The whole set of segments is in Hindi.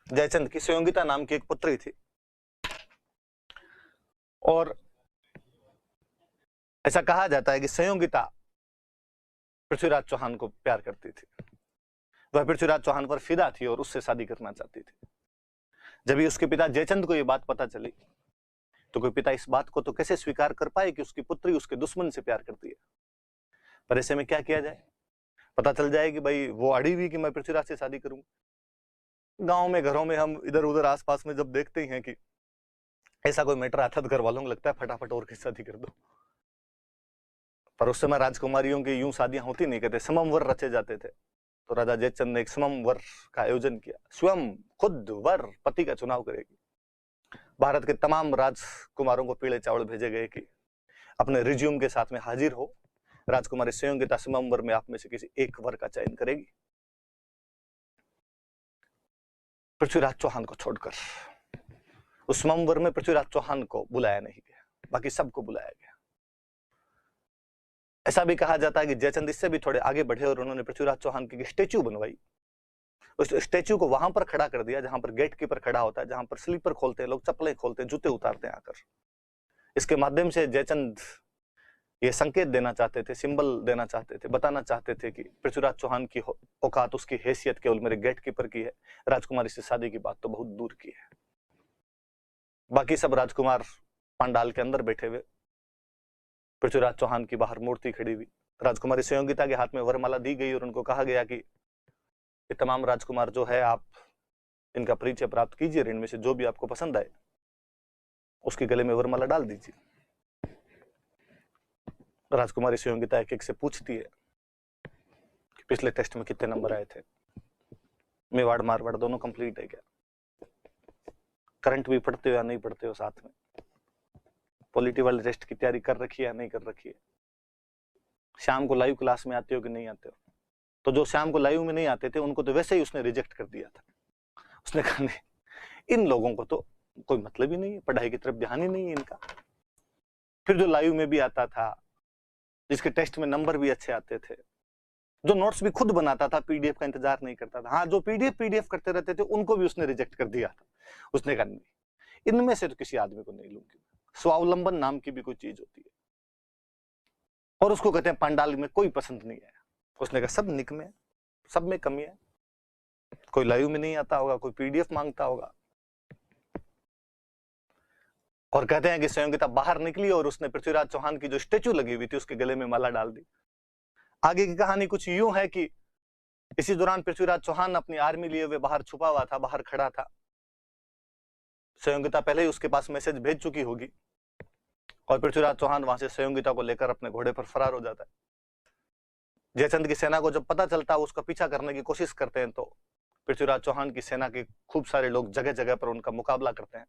जयचंद की संयोगिता नाम की एक पुत्री थी और ऐसा कहा जाता है कि संयोगिता पृथ्वीराज चौहान को प्यार करती थी। वह पृथ्वीराज चौहान पर फिदा थी और उससे शादी करना चाहती थी। जब ही उसके पिता जयचंद को यह बात पता चली तो कोई पिता इस बात को तो कैसे स्वीकार कर पाए कि उसकी पुत्री उसके दुश्मन से प्यार करती है। पर ऐसे में क्या किया जाए? पता चल जाए कि भाई वो अड़ी हुई कि मैं पृथ्वीराज से शादी करूंगा। गांव में घरों में हम इधर उधर आसपास में जब देखते हैं कि ऐसा कोई मैटर आता तो घर वालों को लगता है फटाफट और की शादी कर दो। पर उस समय राजकुमारियों की यूं शादियां होती नहीं, कहते सममवर रचे जाते थे। तो राजा जयचंद ने एक सममवर का आयोजन किया। स्वयं खुद वर पति का चुनाव करेगी। भारत के तमाम राजकुमारों को पीले चावल भेजे गए कि अपने रिज्यूम के साथ में हाजिर हो। राजकुमारी संयोगिता सममवर में आप में से किसी एक वर का चयन करेगी। पृथ्वीराज चौहान को छोड़कर उस सममवर में पृथ्वीराज चौहान को बुलाया नहीं गया, बाकी सबको बुलाया गया। ऐसा भी कहा जाता है कि जयचंद इससे भी थोड़े आगे बढ़े और उन्होंने पृथ्वीराज चौहान की स्टेच्यू बनवाई। उस स्टेच्यू को वहां पर खड़ा कर दिया जहां पर गेट कीपर खड़ा होता है, जहां पर स्लीपर खोलते हैं लोग, चप्पलें खोलते हैं, जूते उतारते हैं आकर। इसके माध्यम से जयचंद ये संकेत देना चाहते थे, सिंबल देना चाहते थे, बताना चाहते थे कि पृथ्वीराज चौहान की औकात, उसकी हैसियत केवल मेरे गेट कीपर की है, राजकुमारी से शादी की बात तो बहुत दूर की है। बाकी सब राजकुमार पंडाल के अंदर बैठे हुए, पृथ्वीराज चौहान की बाहर मूर्ति खड़ी हुई। राजकुमारी संयोगिता के हाथ में वरमाला दी गई और उनको कहा गया कि ये तमाम राजकुमार जो है आप इनका परिचय प्राप्त कीजिए, इनमें से जो भी आपको पसंद आए उसके गले में वरमाला डाल दीजिए। राजकुमारी संयोगिता एक एक से पूछती है कि पिछले टेस्ट में कितने नंबर आए थे, मेवाड़ मारवाड़ दोनों कंप्लीट है क्या, करंट भी पढ़ते हो या नहीं पढ़ते हो, साथ में पॉलिटी वाले टेस्ट की तैयारी कर रखी है या नहीं कर रखी है, शाम को लाइव क्लास में आते हो कि नहीं आते हो। तो जो शाम को लाइव में नहीं आते थे उनको तो वैसे ही उसने रिजेक्ट कर दिया था। उसने कहा नहीं, इन लोगों को तो कोई मतलब ही नहीं है, पढ़ाई की तरफ ध्यान ही नहीं है इनका। फिर जो लाइव में भी आता था, जिसके टेस्ट में नंबर भी अच्छे आते थे, जो नोट्स भी खुद बनाता था, पीडीएफ का इंतजार नहीं करता था, हाँ जो पीडीएफ करते रहते थे उनको भी उसने रिजेक्ट कर दिया था। उसने कहा नहीं, इनमें से तो किसी आदमी को नहीं लूंगी। स्वावलंबन नाम की भी कोई चीज होती है और उसको कहते हैं पंडाल में कोई पसंद नहीं है। उसने कहा सब निकमे, सब में कमी है, कोई लाइव में नहीं आता होगा, कोई पीडीएफ मांगता होगा। और कहते हैं कि संयोगिता बाहर निकली और उसने पृथ्वीराज चौहान की जो स्टेच्यू लगी हुई थी उसके गले में माला डाल दी। आगे की कहानी कुछ यूं है कि इसी दौरान पृथ्वीराज चौहान अपनी आर्मी लिए हुए बाहर छुपा हुआ था, बाहर खड़ा था। संयोगिता पहले ही उसके पास मैसेज भेज चुकी होगी और पृथ्वीराज चौहान वहां से संयोगिता को लेकर अपने घोड़े पर फरार हो जाता है। जयचंद की सेना को जब पता चलता है, उसका पीछा करने की कोशिश करते हैं, तो पृथ्वीराज चौहान की सेना के खूब सारे लोग जगह जगह पर उनका मुकाबला करते हैं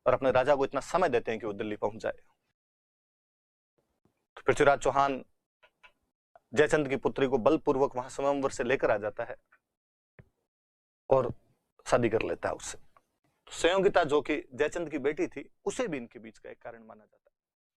और अपने राजा को इतना समय देते हैं कि वो दिल्ली पहुंच जाए। तो पृथ्वीराज चौहान जयचंद की पुत्री को बलपूर्वक वहां स्वयंवर से लेकर आ जाता है और शादी कर लेता है उससे। तो संयोगिता जो कि जयचंद की बेटी थी, उसे भी इनके बीच का एक कारण माना जाता है।